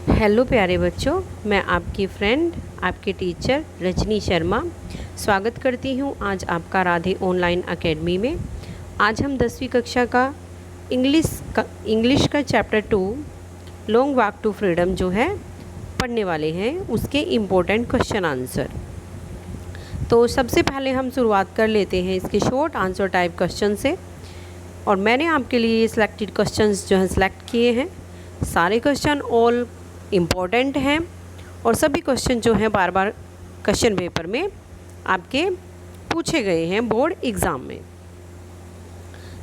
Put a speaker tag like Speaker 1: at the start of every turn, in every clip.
Speaker 1: Hello प्यारे बच्चों, मैं आपकी फ्रेंड आपकी टीचर रजनी शर्मा स्वागत करती हूँ आज आपका राधे ऑनलाइन एकेडमी में। आज हम 10वीं कक्षा का इंग्लिश का chapter 2 long walk to freedom जो है पढ़ने वाले हैं, उसके इम्पोर्टेंट क्वेश्चन आंसर। तो सबसे पहले हम शुरुआत कर लेते हैं इसके शॉर्ट आंसर टाइप क्वेश्चन से। और मैंने आपके लिए सिलेक्टेड क्वेश्चंस जो हैं सिलेक्ट किए हैं। सारे क्वेश्चन ऑल इम्पॉर्टेंट हैं और सभी क्वेश्चन जो हैं बार बार क्वेश्चन पेपर में आपके पूछे गए हैं बोर्ड एग्ज़ाम में।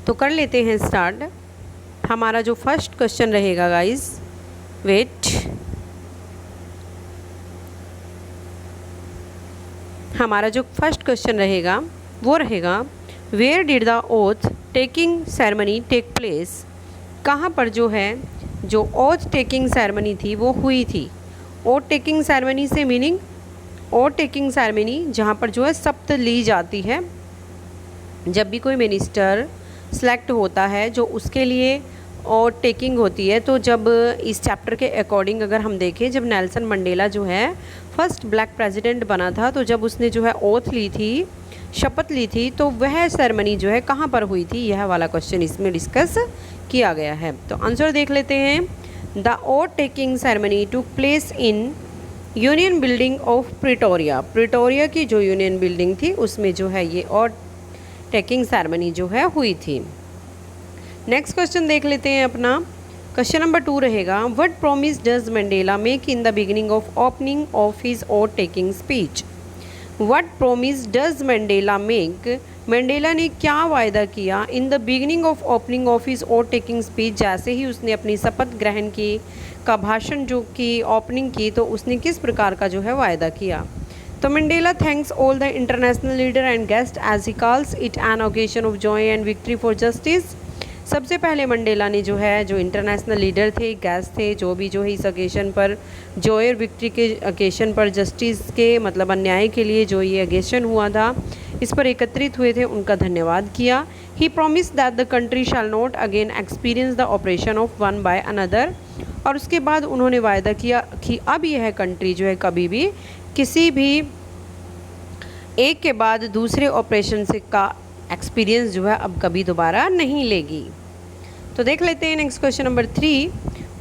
Speaker 1: तो कर लेते हैं स्टार्ट। हमारा जो फर्स्ट क्वेश्चन रहेगा गाइस, वेट, हमारा जो फर्स्ट क्वेश्चन रहेगा वो रहेगा where did the oath taking ceremony take place. कहाँ पर जो है जो ओथ टेकिंग सेरेमनी थी वो हुई थी। ओथ टेकिंग सेरेमनी से मीनिंग ओथ टेकिंग सेरेमनी जहाँ पर जो है शपथ ली जाती है। जब भी कोई मिनिस्टर सेलेक्ट होता है जो उसके लिए ओथ टेकिंग होती है। तो जब इस चैप्टर के अकॉर्डिंग अगर हम देखें, जब नेल्सन मंडेला जो है फर्स्ट ब्लैक प्रेसिडेंट बना था, तो जब उसने जो है ओथ ली थी, शपथ ली थी, तो वह सेरेमनी जो है कहाँ पर हुई थी, यह वाला क्वेश्चन इसमें डिस्कस किया गया है। तो आंसर देख लेते हैं। The oath taking ceremony took place in union building of Pretoria. Pretoria की जो यूनियन बिल्डिंग थी उसमें जो है ये ओथ टेकिंग सेरेमनी जो है हुई थी। नेक्स्ट क्वेश्चन देख लेते हैं अपना। क्वेश्चन नंबर 2 रहेगा what promise does Mandela make in the beginning of opening of his oath taking speech. What promise does Mandela make, Mandela ने क्या वायदा किया in the beginning of opening of his oath taking speech, जैसे ही उसने अपनी शपथ ग्रहण की का भाषण जो की ओपनिंग की, तो उसने किस प्रकार का जो है वायदा किया। तो Mandela thanks all the international leader and guest as he calls it an occasion of joy and victory for justice. सबसे पहले मंडेला ने जो है जो इंटरनेशनल लीडर थे, गेस्ट थे, जो भी जो है इस ओकेशन पर जॉय और विक्ट्री के ओकेशन पर जस्टिस के मतलब अन्याय के लिए जो ये ओकेशन हुआ था इस पर एकत्रित हुए थे, उनका धन्यवाद किया। He promise that the country shall not again experience the operation of one by another. और उसके बाद उन्होंने वायदा किया कि अब यह कंट्री जो है कभी भी किसी भी एक के बाद दूसरे ऑपरेशन से का एक्सपीरियंस जो है अब कभी दोबारा नहीं लेगी। तो देख लेते हैं next question number 3।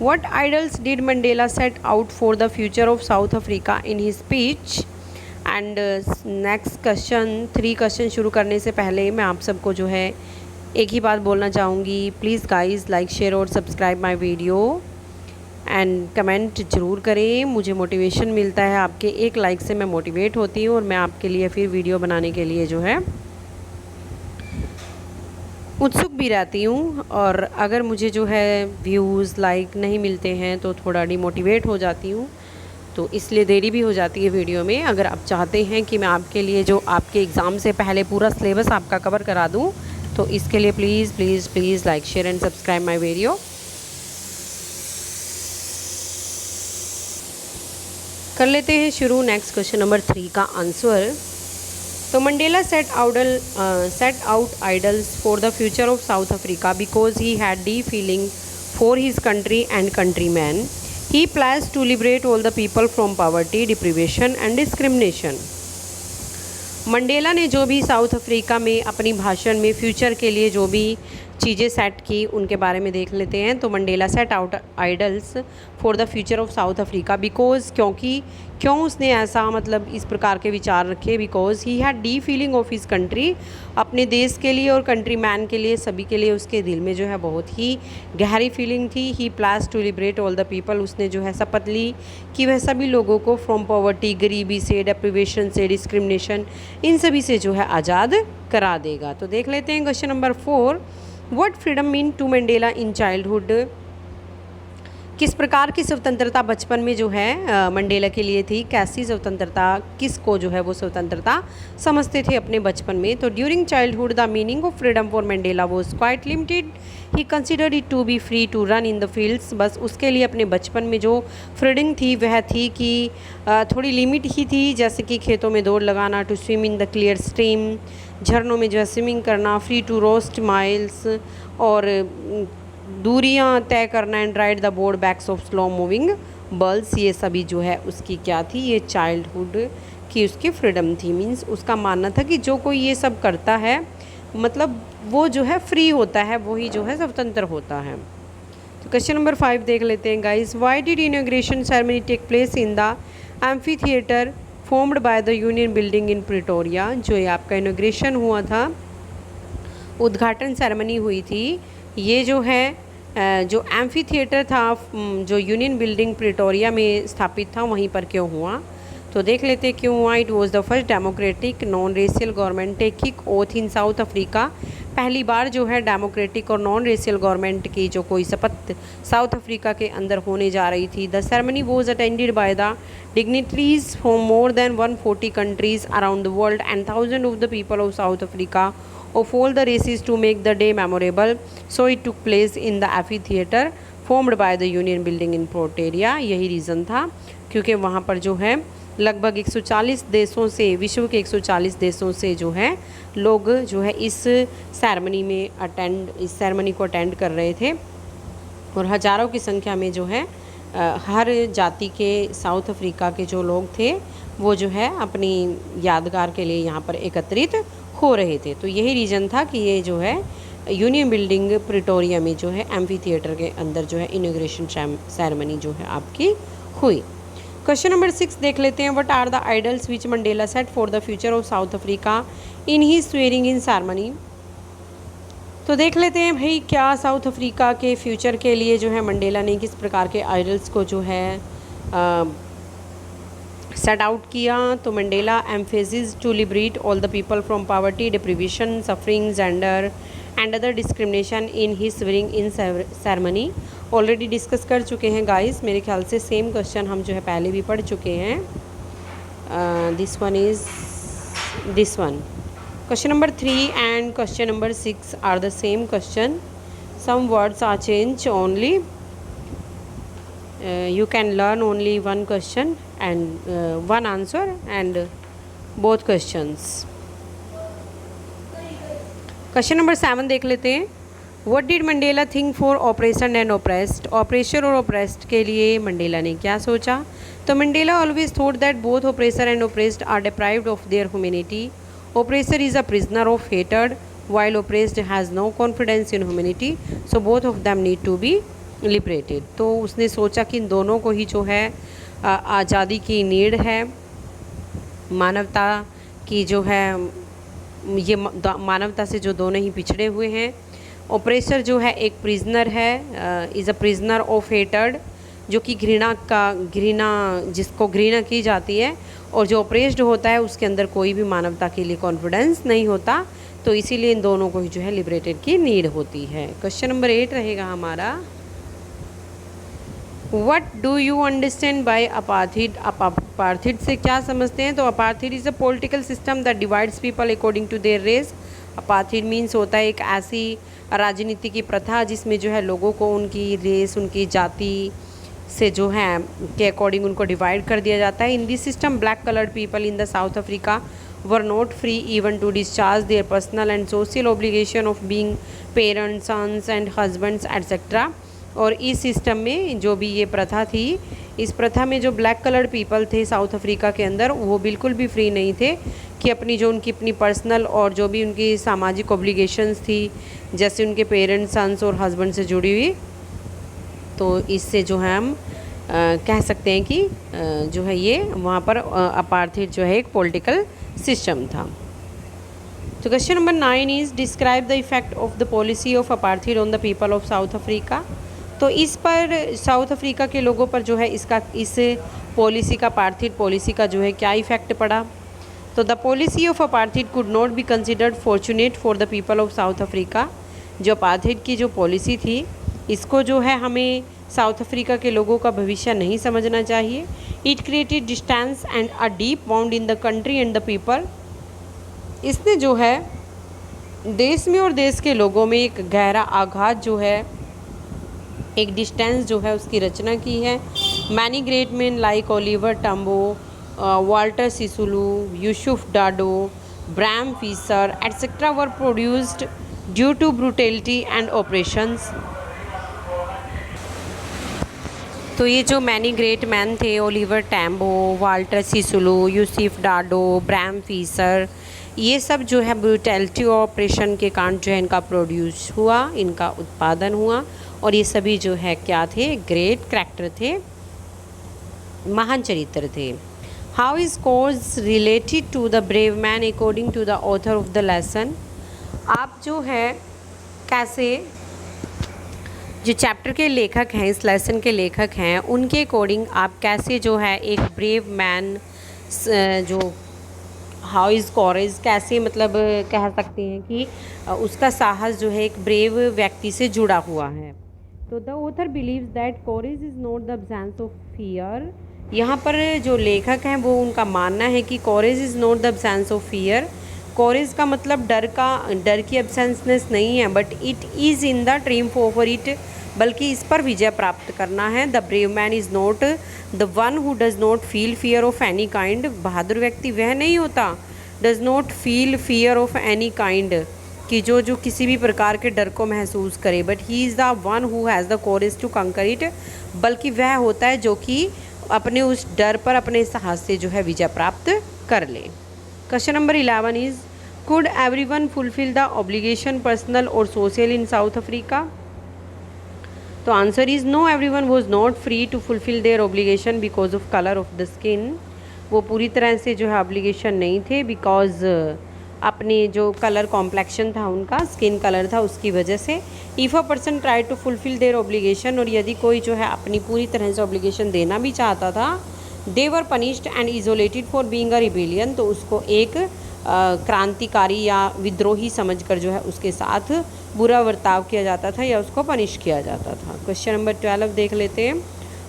Speaker 1: What idols did Mandela set out for the future of South Africa in his speech. And next question 3 question शुरू करने से पहले मैं आप सबको जो है एक ही बात बोलना चाहूँगी, प्लीज़ गाइस लाइक शेयर और subscribe my video and comment ज़रूर करें। मुझे मोटिवेशन मिलता है, आपके एक लाइक से मैं मोटिवेट होती हूँ और मैं आपके लिए फिर वीडियो बनाने के लिए जो है उत्सुक भी रहती हूँ। और अगर मुझे जो है व्यूज़ लाइक नहीं मिलते हैं तो थोड़ा डिमोटिवेट हो जाती हूँ, तो इसलिए देरी भी हो जाती है वीडियो में। अगर आप चाहते हैं कि मैं आपके लिए जो आपके एग्ज़ाम से पहले पूरा सिलेबस आपका कवर करा दूँ, तो इसके लिए please please please like share and subscribe my video. कर लेते हैं शुरू नेक्स्ट क्वेश्चन नंबर 3 का आंसर। तो Mandela set out ideals for the future of South Africa because he had deep feeling for his country and countryman. He plans to liberate all the people from poverty, deprivation and discrimination. Mandela ने जो भी south Africa में अपनी भाषण में future के लिए जो भी चीज़ें सेट की उनके बारे में देख लेते हैं। तो Mandela set out ideals for the future of South Africa because, क्यों उसने ऐसा मतलब इस प्रकार के विचार रखे, because he had deep feeling of his country, अपने देश के लिए और कंट्री मैन के लिए, सभी के लिए उसके दिल में जो है बहुत ही गहरी फीलिंग थी। He plans to liberate all the people, उसने जो है शपथ ली कि वह सभी लोगों को फ्रॉम पॉवर्टी, गरीबी से, डेप्रिवेशन से, डिस्क्रिमिनेशन, इन सभी से जो है आज़ाद करा देगा। तो देख लेते हैं question number 4। What freedom mean to Mandela in childhood. किस प्रकार की स्वतंत्रता बचपन में जो है मंडेला के लिए थी, कैसी स्वतंत्रता, किसको जो है वो स्वतंत्रता समझते थे अपने बचपन में। तो during childhood the meaning of freedom for Mandela was quite limited. He considered it to be free to run in the fields. बस उसके लिए अपने बचपन में जो फ्रीडम थी वह थी कि थोड़ी लिमिट ही थी, जैसे कि खेतों में दौड़ लगाना, to swim in the clear stream, झरनों में जो है स्विमिंग करना, फ्री टू रोस्ट माइल्स और दूरियां तय करना, and ride the board backs of slow moving bulls, ये सभी जो है उसकी क्या थी, ये चाइल्डहुड की उसकी फ्रीडम थी। मीन्स उसका मानना था कि जो कोई ये सब करता है मतलब वो जो है फ्री होता है, वही जो है स्वतंत्र होता है। तो क्वेश्चन नंबर 5 देख लेते हैं guys. Why did inauguration ceremony take place in the amphitheatre formed by the union building in Pretoria. जो ये आपका इनॉग्रेशन हुआ था, उद्घाटन सेरेमनी हुई थी, ये जो है जो एम्फी थिएटर था जो यूनियन बिल्डिंग प्रिटोरिया में स्थापित था, वहीं पर क्यों हुआ। तो देख लेते हैं क्यों हुआ। It was the first democratic non racial government taking oath in South Africa. पहली बार जो है डेमोक्रेटिक और नॉन रेशियल गवर्नमेंट की जो कोई शपथ साउथ अफ्रीका के अंदर होने जा रही थी। The ceremony was attended by the dignitaries from more than 140 countries around the world and thousand of the people of South Africa of all the races to make the day memorable. So it took place in the amphitheater formed by the Union Building in Pretoria. यही reason था क्योंकि वहाँ पर जो है लगभग 140 देशों से, विश्व के 140 देशों से जो है लोग जो है इस सेरेमनी को अटेंड कर रहे थे और हज़ारों की संख्या में जो है हर जाति के साउथ अफ्रीका के जो लोग थे वो जो है अपनी यादगार के लिए यहाँ पर एकत्रित हो रहे थे। तो यही रीज़न था कि ये जो है यूनियन बिल्डिंग प्रिटोरिया में जो है एम्फी थिएटर के अंदर जो है इनॉग्रेशन सेरेमनी जो है आपकी हुई। क्वेश्चन नंबर 6 देख लेते हैं। What are the ideals which Mandela set for the future of South Africa in he swearing in ceremony. तो देख लेते हैं भाई क्या साउथ अफ्रीका के फ्यूचर के लिए जो है मंडेला ने किस प्रकार के आइडल्स को जो है सेट आउट किया। तो Mandela emphasis to liberate all the people from poverty, deprivation, suffering, gender and other discrimination in he swearing in ceremony. Already discuss कर चुके हैं गाइस, मेरे ख्याल से सेम क्वेश्चन हम जो है पहले भी पढ़ चुके हैं। This one is this one. Question number 3 and question number 6 are the same question. Some words are changed only. You can learn only one question and one answer and both questions. Question number 7 देख लेते हैं। What did Mandela think for oppression and oppressed? Oppressor और oppressed के लिए Mandela ने क्या सोचा। तो Mandela always thought that both oppressor and oppressed are deprived of their humanity. Oppressor is a prisoner of hatred while oppressed has no confidence in humanity, so both of them need to be liberated. तो उसने सोचा कि इन दोनों को ही जो है आज़ादी की नीड है, मानवता की जो है ये मानवता से जो दोनों ही पिछड़े हुए हैं। ऑपरेसर जो है एक प्रिजनर है, is a prisoner of hatred, जो कि घृणा जिसको घृणा की जाती है, और जो ऑपरेस्ड होता है उसके अंदर कोई भी मानवता के लिए कॉन्फिडेंस नहीं होता। तो इसीलिए इन दोनों को ही जो है लिबरेटेड की नीड होती है। क्वेश्चन नंबर 8 रहेगा हमारा। What do you understand by apartheid. Apartheid से क्या समझते हैं। तो apartheid is a political system that divides people according to their race. Apartheid means होता है एक ऐसी राजनीति की प्रथा जिसमें जो है लोगों को उनकी रेस, उनकी जाति से जो है के अकॉर्डिंग उनको डिवाइड कर दिया जाता है। In this system black coloured people in the South Africa were not free even to discharge their personal and social obligation of being parents, sons and husbands etcetera. और इस सिस्टम में जो भी ये प्रथा थी, इस प्रथा में जो ब्लैक कलर्ड पीपल थे साउथ अफ्रीका के अंदर, वो बिल्कुल भी फ्री नहीं थे कि उनकी अपनी पर्सनल और जो भी उनकी सामाजिक ऑब्लिगेशंस थी, जैसे उनके पेरेंट्स, सन्स और हस्बैंड से जुड़ी हुई। तो इससे जो है हम कह सकते हैं कि जो है ये वहाँ पर अपार्थिड जो है एक पॉलिटिकल सिस्टम था। तो question number 9 is describe the effect of the policy of apartheid on the people of South Africa. तो इस पर साउथ अफ्रीका के लोगों पर जो है इस पॉलिसी का, अपार्थिड पॉलिसी का जो है क्या इफ़ेक्ट पड़ा। तो the policy of apartheid could not be considered fortunate for the people of South Africa. जो अपार्थिड की जो पॉलिसी थी, इसको जो है हमें साउथ अफ्रीका के लोगों का भविष्य नहीं समझना चाहिए। It created distance and a deep bound in the country and the people. इसने जो है देश में और देश के लोगों में एक गहरा आघात जो है, एक डिस्टेंस जो है उसकी रचना की है। Many great man like Oliver Tambo, Walter Sisulu, Yusuf Dadoo, Bram Fischer etcetera were produced due to brutality and operations. तो ये जो मैनी ग्रेट मैन थे, Oliver Tambo, Walter Sisulu, Yusuf Dadoo, Bram Fischer, ये सब जो है brutality operation के कारण जो है इनका प्रोड्यूस हुआ, इनका उत्पादन हुआ, और ये सभी जो है क्या थे, ग्रेट कैरेक्टर थे, महान चरित्र थे। How is course related to the brave man according to the author of the lesson. आप जो है कैसे, जो चैप्टर के लेखक हैं, इस लेसन के लेखक हैं, उनके अकॉर्डिंग आप कैसे जो है एक ब्रेव मैन, जो हाउ इज़ कॉरेज, कैसे मतलब कह सकते हैं कि उसका साहस जो है एक ब्रेव व्यक्ति से जुड़ा हुआ है। तो the author believes that courage is not the absence of fear. यहाँ पर जो लेखक हैं वो उनका मानना है कि courage is not the absence of fear. Courage का मतलब डर की एब्सेंसनेस नहीं है, but it is in the triumph over it, बल्कि इस पर विजय प्राप्त करना है। The brave man is not the one who does not feel fear of any kind. बहादुर व्यक्ति वह नहीं होता, does not feel fear of any kind, कि जो किसी भी प्रकार के डर को महसूस करे, but he is the one who has the courage to conquer it, बल्कि वह होता है जो कि अपने उस डर पर अपने साहस से जो है विजय प्राप्त कर ले। Question number 11 is could everyone fulfil the obligation personal और सोशल इन साउथ अफ्रीका। तो answer is no, everyone was not free to fulfil their obligation because of colour of the skin. वो पूरी तरह से जो है ऑब्लिगेशन नहीं थे, बिकॉज अपने जो कलर कॉम्प्लेक्शन था, उनका स्किन कलर था, उसकी वजह से। If a person try to fulfil their obligation, और यदि कोई जो है अपनी पूरी तरह से ऑब्लिगेशन देना भी चाहता था, they were punished and isolated for being a rebellion, तो उसको एक क्रांतिकारी या विद्रोही समझकर जो है उसके साथ बुरा बर्ताव किया जाता था या उसको पनिश किया जाता था। क्वेश्चन नंबर 12 देख लेते हैं।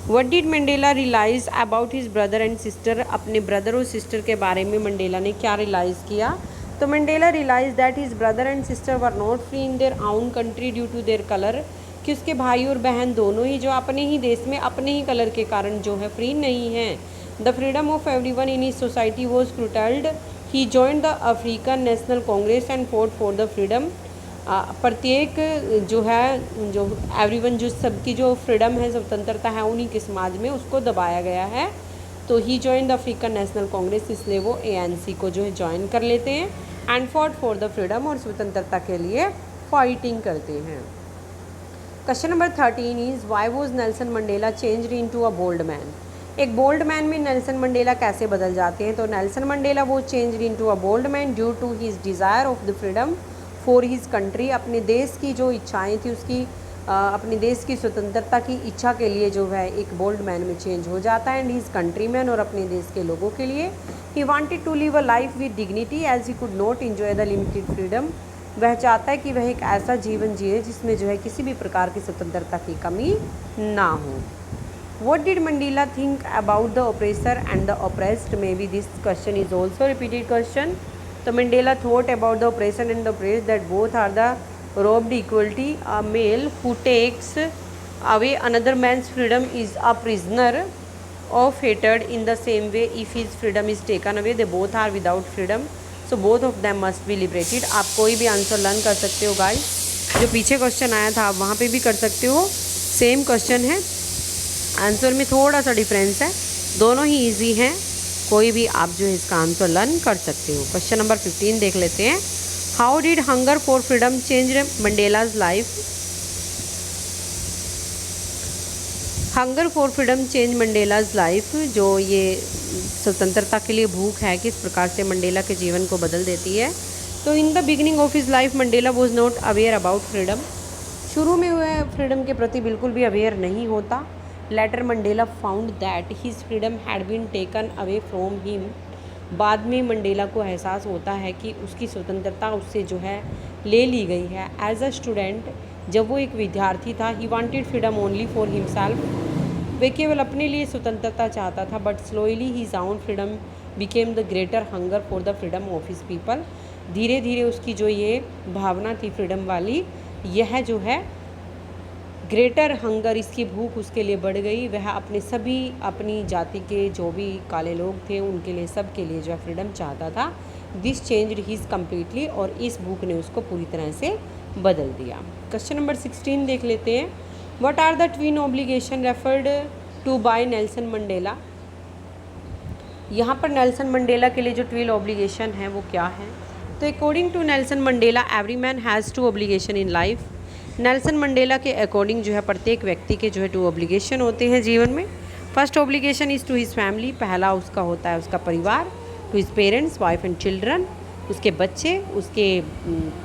Speaker 1: What did Mandela realise about his brother and sister. अपने ब्रदर और सिस्टर के बारे में मंडेला ने क्या रियलाइज़ किया। तो Mandela realise that his brother and sister were not free in their own country due to their colour, कि उसके भाई और बहन दोनों ही जो अपने ही देश में अपने ही कलर के कारण जो है फ्री नहीं हैं। The freedom of everyone in his society was curtailed. He joined the African National Congress and fought for the freedom. प्रत्येक जो है, जो एवरीवन, जो सबकी जो फ्रीडम है, स्वतंत्रता है, उन्हीं के समाज में उसको दबाया गया है। तो he join the African National Congress, इसलिए वो ANC को जो है ज्वाइन कर लेते हैं, and fought for the freedom, और स्वतंत्रता के लिए फाइटिंग करते हैं। Question number 13 is why was Nelson Mandela changed into a bold man. एक बोल्ड मैन में नेल्सन मंडेला कैसे बदल जाते हैं। तो नेल्सन मंडेला वो changed into a bold man due to his desire of the freedom for his country. अपने देश की जो इच्छाएं थी, उसकी अपने देश की स्वतंत्रता की इच्छा के लिए जो है एक बोल्ड मैन में चेंज हो जाता है, एंड हिज कंट्री मैन, और अपने देश के लोगों के लिए। He wanted to live a life with dignity as he could not enjoy the limited freedom. वह चाहता है कि वह एक ऐसा जीवन जिए जिसमें जो है किसी भी प्रकार की स्वतंत्रता की कमी ना हो। What did Mandela think about the oppressor and the oppressed? Maybe this question is also repeated question. So Mandela thought about the oppressor and the oppressed, that both are the robbed equality. A male who takes away another man's freedom is a prisoner of hatred. In the same way, if his freedom is taken away, they both are without freedom. So both of them must be liberated. आप कोई भी answer learn कर सकते हो guys. जो पीछे question आया था आप वहाँ पे भी कर सकते हो, सेम क्वेश्चन है, आंसर में थोड़ा सा डिफरेंस है, दोनों ही इजी हैं, कोई भी आप जो है इसका आंसर लर्न कर सकते हो। क्वेश्चन नंबर 15 देख लेते हैं। How did hunger for freedom change Mandela's life. Hunger for freedom change Mandela's life, जो ये स्वतंत्रता के लिए भूख है, किस प्रकार से मंडेला के जीवन को बदल देती है। तो in the beginning of his life Mandela was not aware about freedom. शुरू में वह फ्रीडम के प्रति बिल्कुल भी अवेयर नहीं होता। Later Mandela found that his freedom had been taken away from him. बाद में मंडेला को एहसास होता है कि उसकी स्वतंत्रता उससे जो है ले ली गई है। एज अ स्टूडेंट, जब वो एक विद्यार्थी था, he wanted freedom only for himself. वे केवल अपने लिए स्वतंत्रता चाहता था, but slowly his own freedom became the greater hunger for the freedom of his people. धीरे धीरे उसकी जो ये भावना थी फ्रीडम वाली, यह जो है ग्रेटर हंगर, इसकी भूख उसके लिए बढ़ गई। वह अपनी जाति के जो भी काले लोग थे उनके लिए, सब के लिए जो है फ्रीडम चाहता था। दिस चेंज्ड हिज कम्प्लीटली, और इस भूख ने उसको पूरी तरह से बदल दिया। क्वेश्चन नंबर 16 देख लेते हैं। What are the twin obligation referred to by Nelson Mandela. यहाँ पर नेल्सन मंडेला के लिए जो 12 ऑब्लिगेशन है वो क्या है? तो according to Nelson Mandela every man has 2 obligation in life. Nelson Mandela के अकॉर्डिंग जो है प्रत्येक व्यक्ति के जो है 2 ऑब्लिगेशन होते हैं जीवन में। First obligation is to his family, पहला उसका होता है उसका परिवार, to his parents, wife and children, उसके बच्चे, उसके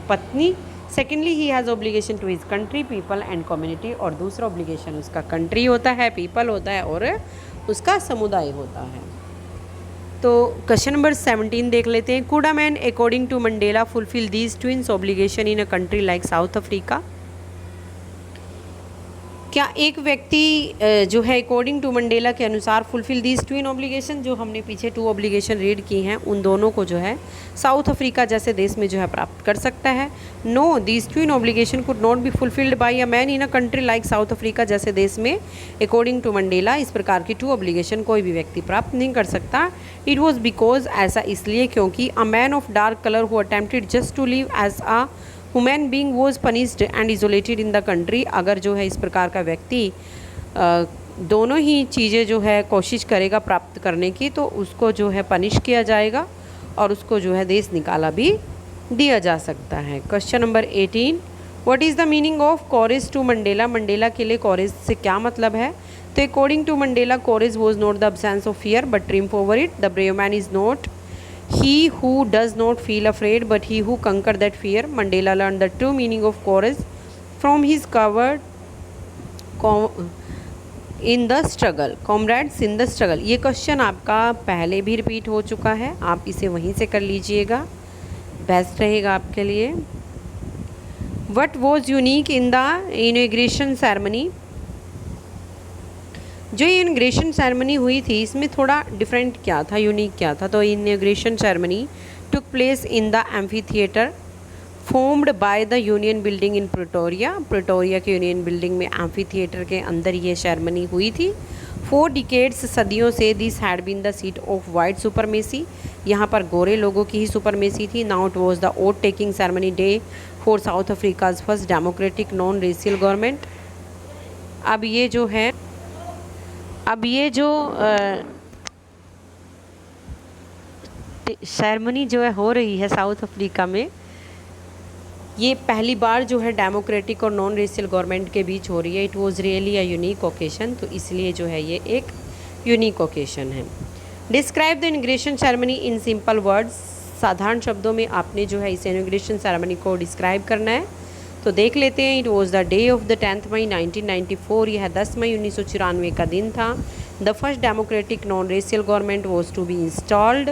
Speaker 1: पत्नी। Secondly he has obligation to his country, people and community, और दूसरा ऑब्लिगेशन उसका कंट्री होता है, पीपल होता है और उसका समुदाय होता है। तो क्वेश्चन नंबर 17 देख लेते हैं। Could a man according to Mandela fulfil these twins obligation in a country like South Africa? क्या एक व्यक्ति जो है अकॉर्डिंग टू मंडेला के अनुसार फुलफिल दीज ट्विन ऑब्लिगेशन, जो हमने पीछे 2 ऑब्लिगेशन रीड की हैं, उन दोनों को जो है साउथ अफ्रीका जैसे देश में जो है प्राप्त कर सकता है? No, these twin obligation could not be fulfilled by a man in a country like South Africa जैसे देश में अकॉर्डिंग टू मंडेला इस प्रकार की 2 ऑब्लिगेशन कोई भी व्यक्ति प्राप्त नहीं कर सकता। इट वॉज बिकॉज, ऐसा इसलिए क्योंकि a man of dark colour who attempted just to live as a human being was punished and isolated in the country. अगर जो है इस प्रकार का व्यक्ति दोनों ही चीज़ें जो है कोशिश करेगा प्राप्त करने की, तो उसको जो है पनिश किया जाएगा और उसको जो है देश निकाला भी दिया जा सकता है। Question number 18, what is the meaning of courage to Mandela? Mandela के लिए कॉरेज से क्या मतलब है? तो according to Mandela courage was not the absence of fear but triumph over it. The brave man is not he who does not feel afraid but he who conquer that fear. Mandela learned the true meaning of courage from his covered in the struggle, comrades in the struggle। ये question आपका पहले भी repeat हो चुका है, आप इसे वहीं से कर लीजिएगा, बेस्ट रहेगा आपके लिए। What was unique in the inauguration ceremony? जो ये इनग्रेशन सेरेमनी हुई थी इसमें थोड़ा डिफरेंट क्या था, यूनिक क्या था? तो inauguration ceremony took place in the amphitheatre formed by the union building in Pretoria. Pretoria के यूनियन बिल्डिंग में एम्फी थिएटर के अंदर ये सेरेमनी हुई थी। 4 डिकेड्स, सदियों से this had been the seat of white supremacy, यहाँ पर गोरे लोगों की ही सुपरमेसी थी। Now it was the oath taking ceremony day for South Africa's first democratic non racial government. अब ये जो सेरेमनी जो है हो रही है साउथ अफ्रीका में, ये पहली बार जो है डेमोक्रेटिक और नॉन रेशियल गवर्नमेंट के बीच हो रही है। It was really a unique occasion, तो इसलिए जो है ये एक यूनिक ओकेशन है। Describe the इनग्रेशन ceremony in simple words. साधारण शब्दों में आपने जो है इस इनग्रेशन सेरेमनी को डिस्क्राइब करना है। तो देख लेते हैं। It was the day of the 10 मई 1994, यह 10 मई 1994 का दिन था। The first democratic non racial government was to be installed,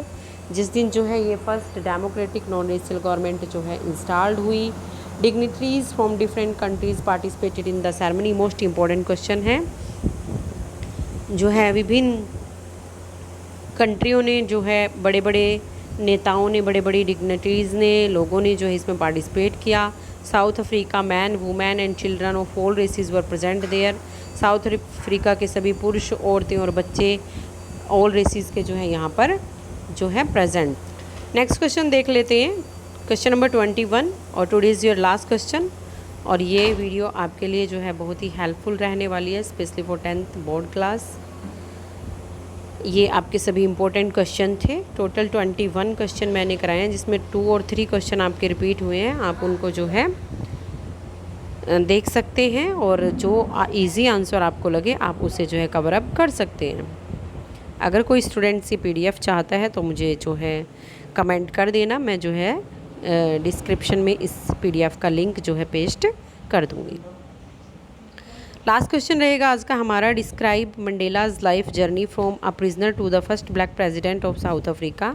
Speaker 1: जिस दिन जो है ये first democratic non racial government जो है इंस्टॉल्ड हुई। Dignitaries from different countries participated in the ceremony. Most important question है, जो है विभिन्न कंट्रियों ने जो है बड़े बड़े नेताओं ने, बड़े बड़ी डिग्निटरीज़ ने, लोगों ने जो है इसमें पार्टिसिपेट किया। South Africa man, women and children of all races were present there. South Africa के सभी पुरुष, औरतें और बच्चे ऑल रेसेस के जो है यहाँ पर जो है प्रेजेंट। नेक्स्ट क्वेश्चन देख लेते हैं, क्वेश्चन नंबर 21, और today is your last question. और ये वीडियो आपके लिए जो है बहुत ही हेल्पफुल रहने वाली है, specially for 10th board class. ये आपके सभी इंपॉर्टेंट क्वेश्चन थे। टोटल 21 क्वेश्चन मैंने कराए हैं, जिसमें 2 और 3 क्वेश्चन आपके रिपीट हुए हैं। आप उनको जो है देख सकते हैं और जो इजी आंसर आपको लगे आप उसे जो है कवर अप कर सकते हैं। अगर कोई स्टूडेंट सी PDF चाहता है तो मुझे जो है कमेंट कर देना, मैं जो है डिस्क्रिप्शन में इस PDF का लिंक जो है पेस्ट कर दूँगी। लास्ट क्वेश्चन रहेगा आज का हमारा, describe Mandela's life journey from a prisoner to the first black president of South Africa.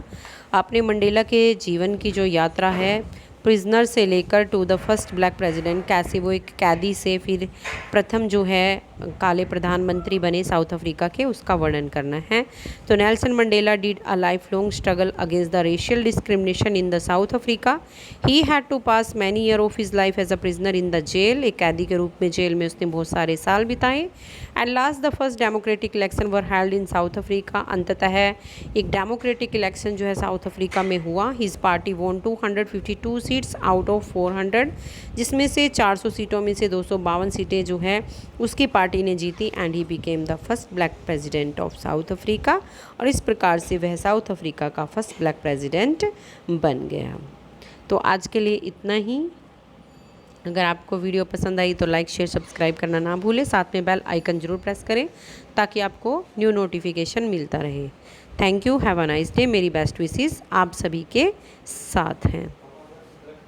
Speaker 1: आपने मंडेला के जीवन की जो यात्रा है प्रिजनर से लेकर to the first black president, कैसे वो एक कैदी से फिर प्रथम जो है काले प्रधानमंत्री बने साउथ अफ्रीका के, उसका वर्णन करना है। तो Nelson Mandela did a lifelong struggle against the racial discrimination in the South Africa. He had to pass many year of his life as a prisoner in the jail. एक कैदी के रूप में जेल में उसने बहुत सारे साल बिताए। And last the first democratic election were held in South Africa. अंततः एक डेमोक्रेटिक इलेक्शन जो है साउथ अफ्रीका में हुआ। His party won 252 seats out of 400, जिसमें से 400 सीटों में से 252 सीटें जो है उसकी पार्टी ने जीती and he became the first black president of South Africa, और इस प्रकार से वह साउथ अफ्रीका का फर्स्ट ब्लैक प्रेसिडेंट बन गया। तो आज के लिए इतना ही। अगर आपको वीडियो पसंद आई तो लाइक शेयर सब्सक्राइब करना ना भूलें, साथ में बेल आइकन ज़रूर प्रेस करें ताकि आपको न्यू नोटिफिकेशन मिलता रहे। Thank you, have a nice day. मेरी बेस्ट विशेस आप सभी के साथ हैं।